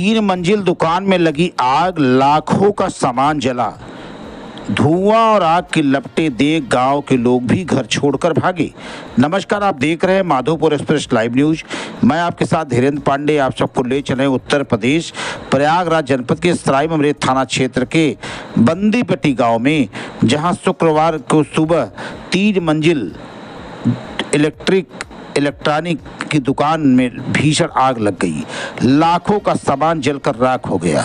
3 मंजिल दुकान में लगी आग, लाखों का सामान जला। धुआं और आग की लपटें देख गांव के लोग भी घर छोड़कर भागे। नमस्कार, आप देख रहे हैं माधोपुर एक्सप्रेस लाइव न्यूज। मैं आपके साथ धीरेन्द्र पांडे आप सबको ले चले उत्तर प्रदेश प्रयागराज जनपद के सराय ममरेद थाना क्षेत्र के बंदीपट्टी गांव में, जहां शुक्रवार को सुबह 3 मंजिल इलेक्ट्रॉनिक की दुकान में भीषण आग लग गई। लाखों का सामान जलकर राख हो गया।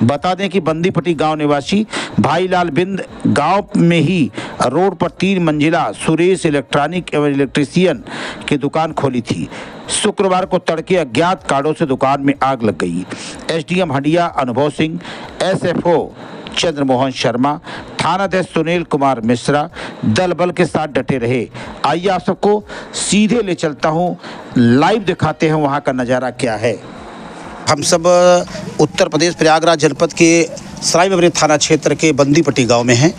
बता दें कि बंदीपट्टी गांव निवासी भाईलाल बिंद गांव में ही रोड पर 3 मंजिला सुरेश इलेक्ट्रॉनिक एवं इलेक्ट्रीशियन की दुकान खोली थी। शुक्रवार को तड़के अज्ञात कारणों से दुकान में आग लग गई। एसडीएम हंडिया अनुभव सिंह, एसएफओ चंद्रमोहन शर्मा, थानाध्यक्ष सुनील कुमार मिश्रा दल बल के साथ डटे रहे। आइए आप सबको सीधे ले चलता हूं, लाइव दिखाते हैं वहां का नज़ारा क्या है। हम सब उत्तर प्रदेश प्रयागराज जनपद के सराय ममरेद थाना क्षेत्र के बंदीपट्टी गांव में हैं,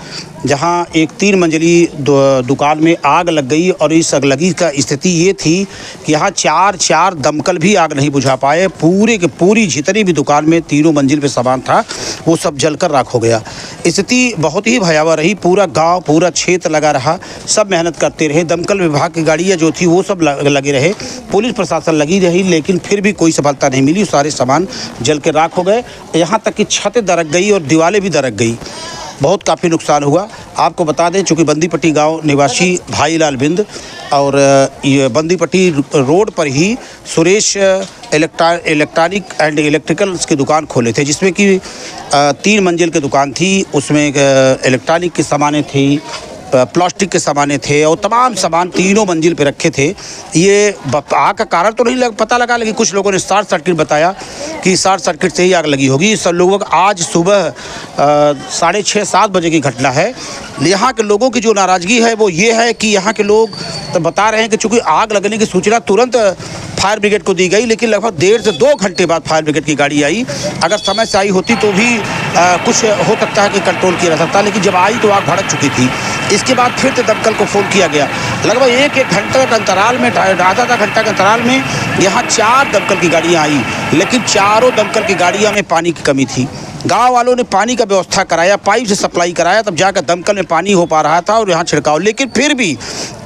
जहां एक 3 मंजिली दुकान में आग लग गई। और इस अगलगी का स्थिति ये थी कि यहाँ चार दमकल भी आग नहीं बुझा पाए। पूरे के पूरी जितनी भी दुकान में 3 मंजिल पे सामान था वो सब जलकर राख हो गया। स्थिति बहुत ही भयावह रही। पूरा गांव, पूरा क्षेत्र लगा रहा, सब मेहनत करते रहे। दमकल विभाग की गाड़ियाँ जो थी वो सब लगे रहे, पुलिस प्रशासन लगी रही, लेकिन फिर भी कोई सफलता नहीं मिली। सारे सामान जल के राख हो गए। यहाँ तक कि छतें दरक गई और दीवारें भी दरक गई। बहुत काफ़ी नुकसान हुआ। आपको बता दें, चूँकि बंदीपट्टी गांव निवासी भाईलाल बिंद और ये बंदीपट्टी रोड पर ही सुरेश इलेक्ट्रॉनिक एंड इलेक्ट्रिकल्स की दुकान खोले थे, जिसमें कि 3 मंजिल की दुकान थी। उसमें इलेक्ट्रॉनिक की सामानें थी, प्लास्टिक के सामानें थे और तमाम सामान 3 मंजिल पे रखे थे। ये आग का कारण तो नहीं पता लगा, लेकिन कुछ लोगों ने शॉर्ट सर्किट बताया कि शॉर्ट सर्किट से ही आग लगी होगी। सब लोगों को आज सुबह 6:30-7 बजे की घटना है। यहाँ के लोगों की जो नाराज़गी है वो ये है कि यहाँ के लोग तो बता रहे हैं कि चूँकि आग लगने की सूचना तुरंत फायर ब्रिगेड को दी गई, लेकिन लगभग 1.5 से 2 घंटे बाद फायर ब्रिगेड की गाड़ी आई। अगर समय से आई होती तो भी कुछ हो सकता है कि कंट्रोल किया जा सकता, लेकिन जब आई तो आग भड़क चुकी थी। इसके बाद फिर से दमकल को फ़ोन किया गया। लगभग 1-1 घंटे के अंतराल में, आधा घंटा के अंतराल में यहाँ 4 दमकल की गाड़ियाँ आई, लेकिन चारों दमकल की गाड़ियाँ में पानी की कमी थी। गांव वालों ने पानी का व्यवस्था कराया, पाइप से सप्लाई कराया, तब जाकर दमकल में पानी हो पा रहा था और यहाँ छिड़काव। लेकिन फिर भी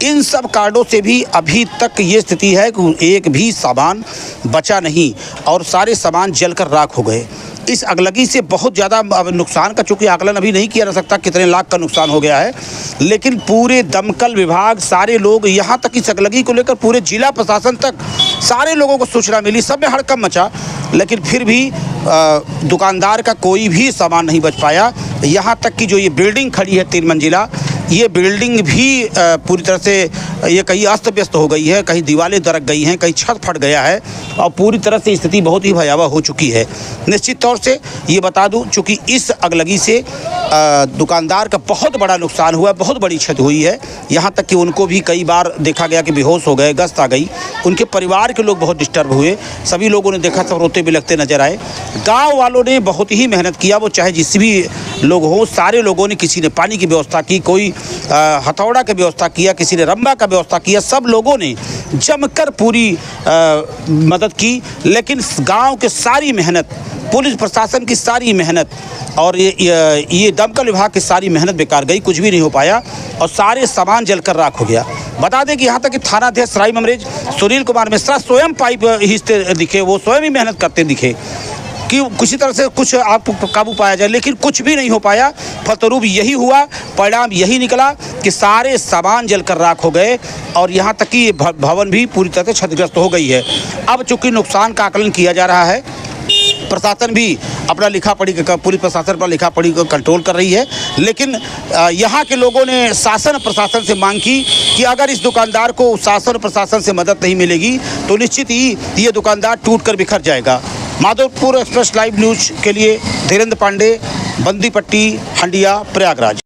इन सब कारणों से भी अभी तक ये स्थिति है कि एक भी सामान बचा नहीं और सारे सामान जलकर राख हो गए। इस अगलगी से बहुत ज़्यादा नुकसान का चूँकि आकलन अभी नहीं किया जा सकता कितने लाख का नुकसान हो गया है, लेकिन पूरे दमकल विभाग, सारे लोग, यहाँ तक इस अगलगी को लेकर पूरे जिला प्रशासन तक सारे लोगों को सूचना मिली। सब में हड़कंप मचा, लेकिन फिर भी दुकानदार का कोई भी सामान नहीं बच पाया। यहाँ तक कि जो ये बिल्डिंग खड़ी है 3 मंजिला, ये बिल्डिंग भी पूरी तरह से ये कहीं अस्त व्यस्त हो गई है, कहीं दीवारें दरक गई हैं, कहीं छत फट गया है और पूरी तरह से स्थिति बहुत ही भयावह हो चुकी है। निश्चित तौर से ये बता दूं, चूँकि इस अगलगी से दुकानदार का बहुत बड़ा नुकसान हुआ, बहुत बड़ी क्षति हुई है। यहाँ तक कि उनको भी कई बार देखा गया कि बेहोश हो गए, गस्त आ गई। उनके परिवार के लोग बहुत डिस्टर्ब हुए। सभी लोगों ने देखा, सब रोते बिलखते नजर आए। गाँव वालों ने बहुत ही मेहनत किया, वो चाहे जिस भी लोग हों, सारे लोगों ने, किसी ने पानी की व्यवस्था की, कोई हथौड़ा की व्यवस्था किया, किसी ने रंबा का व्यवस्था किया। सब लोगों ने जमकर पूरी मदद की, लेकिन गांव के सारी मेहनत, पुलिस प्रशासन की सारी मेहनत और ये दमकल विभाग की सारी मेहनत बेकार गई। कुछ भी नहीं हो पाया और सारे सामान जलकर राख हो गया। बता दें कि यहाँ तक कि थानाध्यक्ष सराय ममरेद सुनील कुमार मिश्रा स्वयं पाइप हिस्से दिखे, वो स्वयं ही मेहनत करते दिखे कि किसी तरह से कुछ आपको काबू पाया जाए, लेकिन कुछ भी नहीं हो पाया। फलस्वरूप यही हुआ, परिणाम यही निकला कि सारे सामान जलकर राख हो गए और यहाँ तक कि भवन भी पूरी तरह से क्षतिग्रस्त हो गई है। अब चूँकि नुकसान का आकलन किया जा रहा है, प्रशासन भी अपना लिखापढ़ी, पुलिस प्रशासन पर लिखापढ़ी को कंट्रोल कर रही है, लेकिन यहाँ के लोगों ने शासन प्रशासन से मांग की कि अगर इस दुकानदार को शासन प्रशासन से मदद नहीं मिलेगी तो निश्चित ही ये दुकानदार टूट कर बिखर जाएगा। माधोपुर एक्सप्रेस लाइव न्यूज के लिए धीरेन्द्र पांडे, बंदीपट्टी, हंडिया, प्रयागराज।